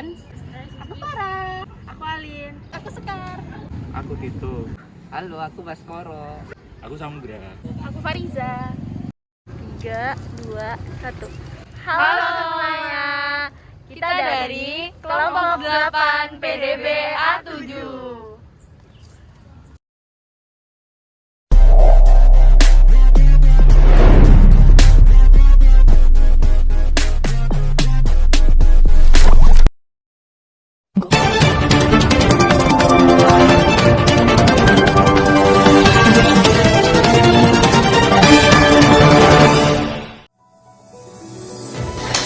Irfan. Aku Farah. Aku Alin. Aku Sekar. Aku Tito. Halo, aku Baskoro. Aku Samudra. Aku Fariza. 3, 2, 1. Halo semuanya. Kita dari kelompok 8 PDB A7.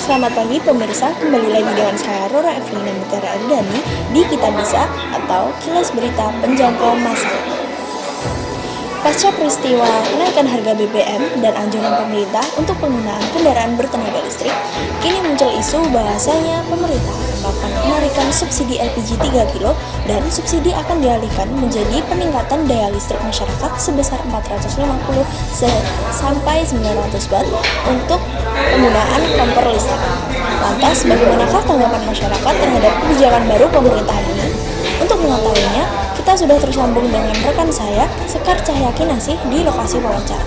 Selamat pagi pemirsa, kembali lagi dengan saya Rora Evelina Mutiara Ardani di Kita Bisa atau Kilas Berita Penjangkau Masa. Pasca peristiwa kenaikan harga BBM dan anjuran pemerintah untuk penggunaan kendaraan bertenaga listrik, kini muncul isu bahwasanya pemerintah akan melakukan penarikan subsidi LPG 3 kg dan subsidi akan dialihkan menjadi peningkatan daya listrik masyarakat sebesar 450 sampai 900 watt untuk penggunaan kompor listrik. Lantas, bagaimanakah tanggapan masyarakat terhadap kebijakan baru pemerintah ini? Untuk mengetahuinya, kita sudah tersambung dengan rekan saya, Sekar Cahyakinasih, di lokasi wawancara.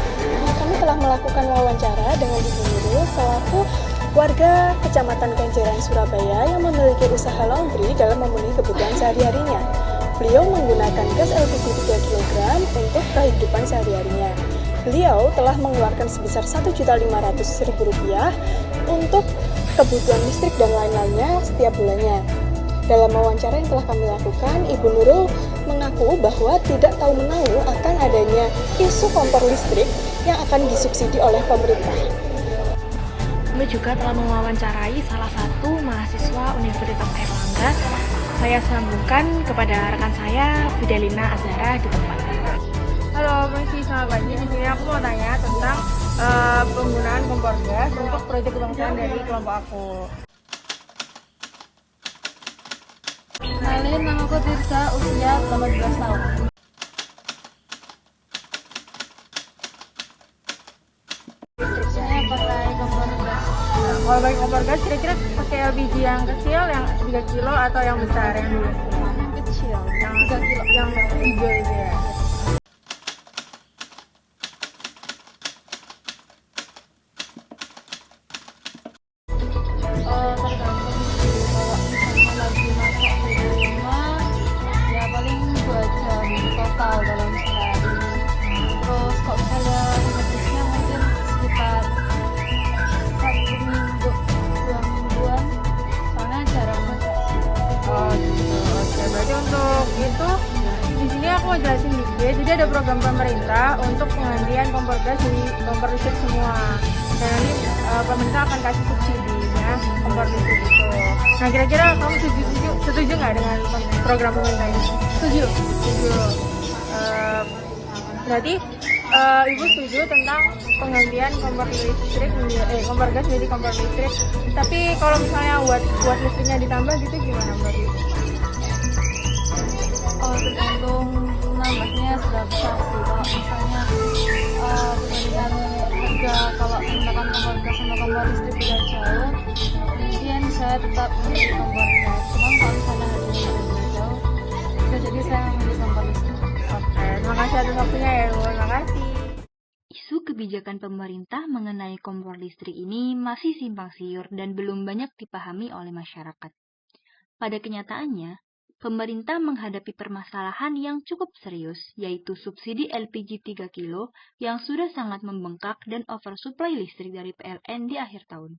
Kami telah melakukan wawancara dengan Ibu Nurul selaku warga Kecamatan Kenjeran, Surabaya yang memiliki usaha laundry dalam memenuhi kebutuhan sehari-harinya. Beliau menggunakan gas LPG 3 kg untuk kehidupan sehari-harinya. Beliau telah mengeluarkan sebesar Rp1.500.000 untuk kebutuhan listrik dan lain-lainnya setiap bulannya. Dalam wawancara yang telah kami lakukan, Ibu Nurul mengaku bahwa tidak tahu menahu akan adanya isu kompor listrik yang akan disubsidi oleh pemerintah. Kami juga telah mewawancarai salah satu mahasiswa Universitas Airlangga. Saya sambungkan kepada rekan saya, Fidelina Azhara di tempat. Halo, selamat pagi. Di sini aku mau tanya tentang penggunaan kompor gas untuk proyek kebangsaan dari kelompok aku. Kenalin, nama aku Tirsa, usia 18 tahun. Saya pakai kompor gas. Kalau pakai kompor gas, kira-kira pakai LPG yang kecil, yang 3 kilo atau yang besar yang dulu? Kecil, Yang 3 kilo. yang hijau itu ya. Tergantung sih, kalau misalnya lagi masak di rumah ya paling 2 jam total dalam sehari. Terus kalau misalnya habisnya mungkin sekitar 1 minggu 2 mingguan, soalnya jarang masak. Oh gitu. Oke, berarti untuk itu di sini aku mau jelasin dikit. Jadi ada program pemerintah untuk penggantian kompor gas di kompor listrik semua. Dan nanti pemerintah akan kasih subsidinya kompor listrik itu. Nah, kira-kira kamu setuju nggak dengan program pemerintah ini? Setuju. Setuju. Berarti ibu setuju tentang penggantian kompor listrik kompor gas menjadi kompor listrik. Tapi kalau misalnya buat listriknya ditambah gitu gimana menurut ibu? Tergantung nambahnya seberapa besar sih. Kalau misalnya perbandingan harga kalau menggunakan kompor gas sama kompor listrik tidak jauh, mungkin saya tetap memilih kompor gas. Cuman kalau misalnya harganya tidak jauh, bisa jadi saya memilih kompor listrik. Oke, terima kasih atas waktunya ya, Bu. Terima kasih. Isu kebijakan pemerintah mengenai kompor listrik ini masih simpang siur dan belum banyak dipahami oleh masyarakat. Pada kenyataannya, pemerintah menghadapi permasalahan yang cukup serius, yaitu subsidi LPG 3 kg yang sudah sangat membengkak dan oversupply listrik dari PLN di akhir tahun.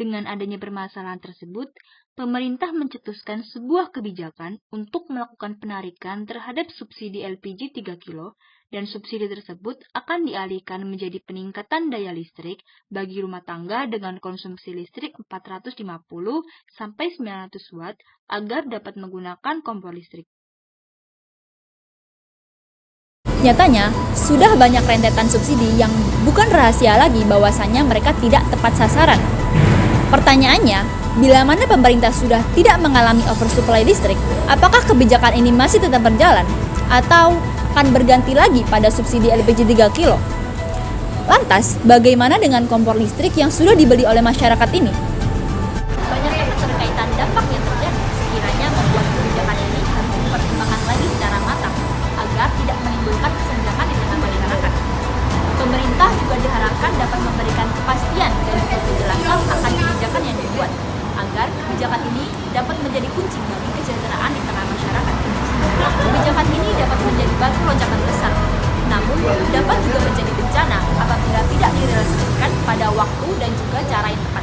Dengan adanya permasalahan tersebut, pemerintah mencetuskan sebuah kebijakan untuk melakukan penarikan terhadap subsidi LPG 3 kg dan subsidi tersebut akan dialihkan menjadi peningkatan daya listrik bagi rumah tangga dengan konsumsi listrik 450 sampai 900 watt agar dapat menggunakan kompor listrik. Nyatanya, sudah banyak rentetan subsidi yang bukan rahasia lagi bahwasannya mereka tidak tepat sasaran. Pertanyaannya, bila mana pemerintah sudah tidak mengalami oversupply listrik, apakah kebijakan ini masih tetap berjalan? Atau akan berganti lagi pada subsidi LPG 3 kg? Lantas, bagaimana dengan kompor listrik yang sudah dibeli oleh masyarakat ini? Banyak keterkaitan dampak yang pada waktu dan juga cara yang tepat